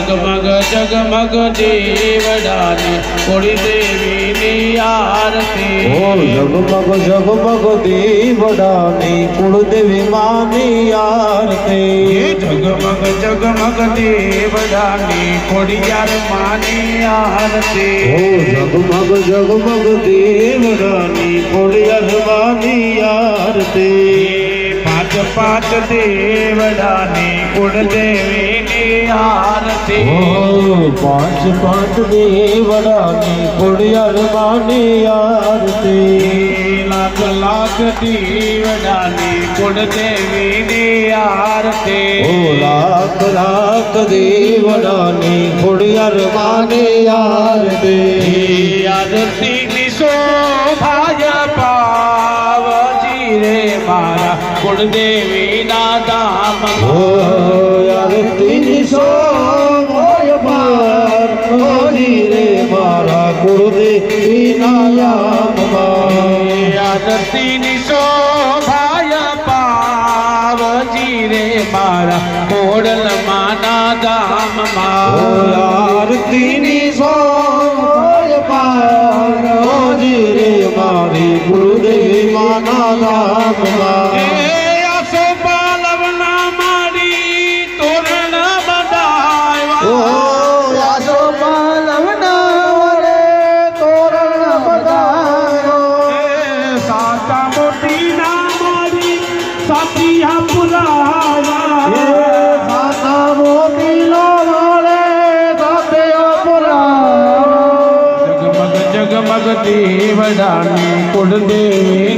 જગમગ જગમગ દેવડાની કુળ દેવીની આરતી ઓ જગમગ જગમગ દેવડાની કુળદેવી માની આરતી જગમગ જગમગ દેવડાની ખોડિયાર માની આરતી ઓ જગમગ જગમગ દેવડાની ખોડિયાર માની આરતી પાંચ પાંચ દેવડાની કુળદેવીની આરતી ઓ પાંચ પાંચ દેવડાની ખોડિયાર માની આરતી લાખ લાખ દેવડાની કુળદેવીની આરતી ઓ લાખ લાખ દેવડાની ખોડિયાર માની આરતી આરતીની શોભાય પાવજી રે મારા કુળદેવીના ધામ ઓ આરતીની શોભાય પાવજી રે મારા કુળદેવીના ધામમાં આરતીની શોભાય પાવજી રે મારા કોડલમાના ધામમાં આરતીની શોભાય પાવજી રે મારી કુળદેવી માના ધામમાં જગમગ દેવડાની કુળદેવી